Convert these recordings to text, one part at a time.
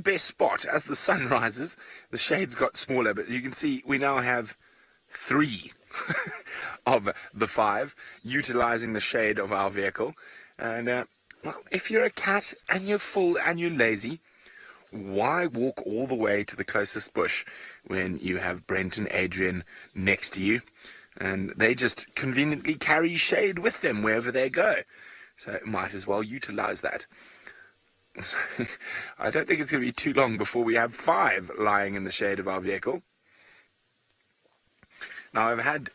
best spot. As the sun rises, the shades got smaller, but you can see we now have 3 of the 5 utilizing the shade of our vehicle. And, well, if you're a cat and you're full and you're lazy, why walk all the way to the closest bush when you have Brent and Adrian next to you? And they just conveniently carry shade with them wherever they go. So might as well utilize that. I don't think it's going to be too long before we have 5 lying in the shade of our vehicle. Now, I've had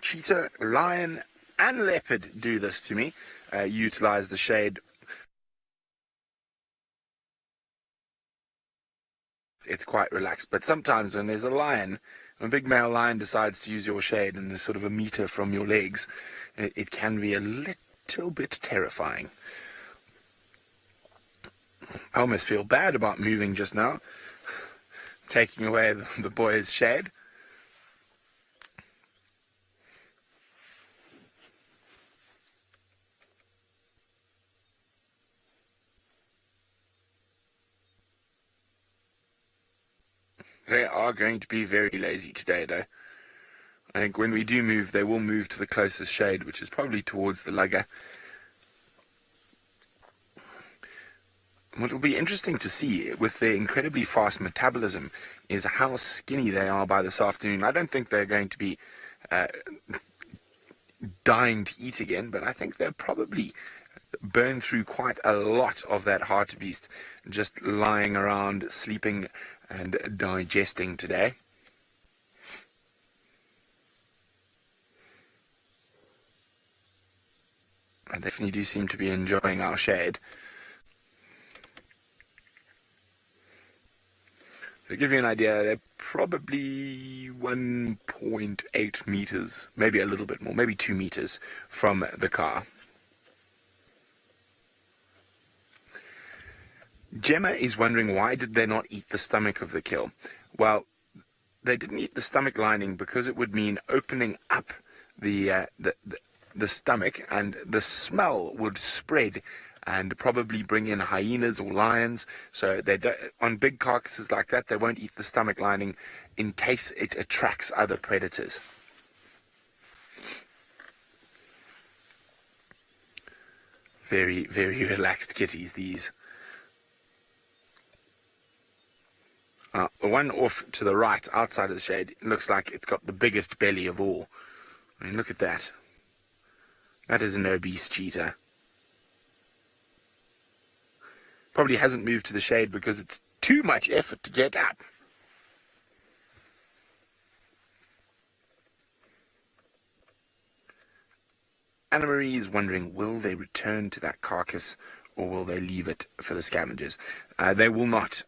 cheetah, lion, and leopard do this to me, utilize the shade. It's quite relaxed, but sometimes when there's a lion, when a big male lion decides to use your shade and is sort of a meter from your legs, it can be a little bit terrifying. I almost feel bad about moving just now, taking away the boys' shade. They are going to be very lazy today, though. I think when we do move, they will move to the closest shade, which is probably towards the lugger. What will be interesting to see with their incredibly fast metabolism is how skinny they are by this afternoon. I don't think they're going to be dying to eat again, but I think they'll probably burn through quite a lot of that hartebeest just lying around, sleeping and digesting today. I definitely do seem to be enjoying our shade. To give you an idea, they're probably 1.8 meters, maybe a little bit more, maybe 2 meters from the car. Gemma is wondering, why did they not eat the stomach of the kill? Well, they didn't eat the stomach lining because it would mean opening up the stomach, and the smell would spread and probably bring in hyenas or lions. So they don't, on big carcasses like that, they won't eat the stomach lining in case it attracts other predators. Very, very relaxed kitties, these. The one off to the right, outside of the shade, looks like it's got the biggest belly of all. I mean, look at that. That is an obese cheetah. Probably hasn't moved to the shade because it's too much effort to get up. Anna Marie is wondering, will they return to that carcass or will they leave it for the scavengers? They will not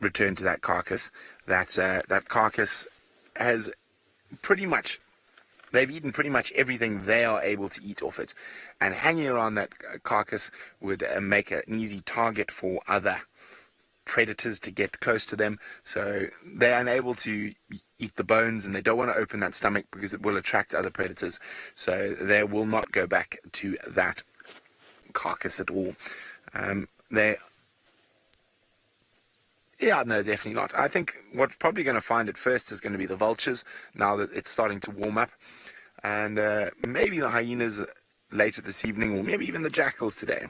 return to that carcass. That carcass has pretty much, they've eaten pretty much everything they are able to eat off it, and hanging around that carcass would make an easy target for other predators to get close to them. So they're unable to eat the bones, and they don't want to open that stomach because it will attract other predators. So they will not go back to that carcass at all. Yeah, no, definitely not. I think what's probably going to find it first is going to be the vultures, now that it's starting to warm up. And maybe the hyenas later this evening, or maybe even the jackals today.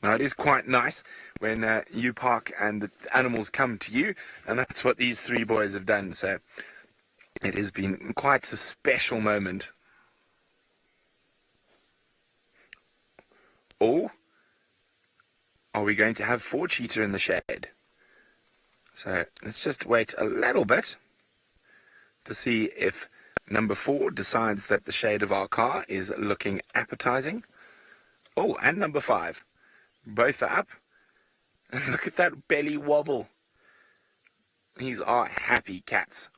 Now, it is quite nice when you park and the animals come to you, and that's what these 3 boys have done. So it has been quite a special moment. Or are we going to have 4 cheetah in the shade? So let's just wait a little bit to see if number 4 decides that the shade of our car is looking appetizing. Oh, and number 5. Both are up. And look at that belly wobble. These are happy cats.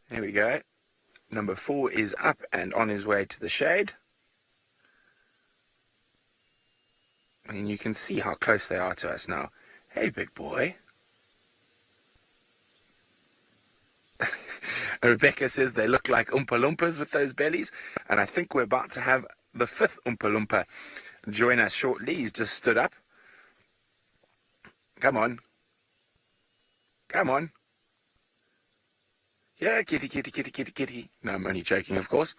There we go. Number 4 is up and on his way to the shade. And you can see how close they are to us now. Hey, big boy. Rebecca says they look like Oompa Loompas with those bellies. And I think we're about to have the 5th Oompa Loompa join us shortly. He's just stood up. Come on. Come on. Yeah, kitty, kitty, kitty, kitty, kitty. No, I'm only joking, of course.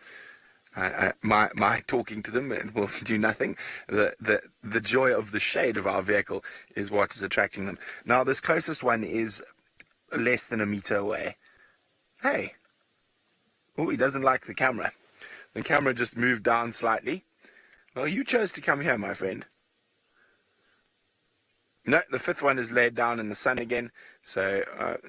My talking to them will do nothing. The joy of the shade of our vehicle is what is attracting them. Now, this closest one is less than a meter away. Hey. Oh, he doesn't like the camera. The camera just moved down slightly. Well, you chose to come here, my friend. No, the 5th one is laid down in the sun again. So,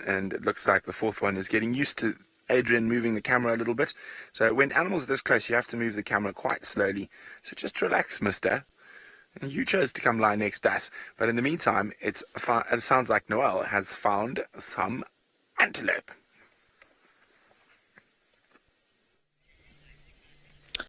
and it looks like the 4th one is getting used to Adrian moving the camera a little bit. So when animals are this close, you have to move the camera quite slowly. So just relax, mister. And you chose to come lie next to us. But in the meantime, it sounds like Noel has found some antelope.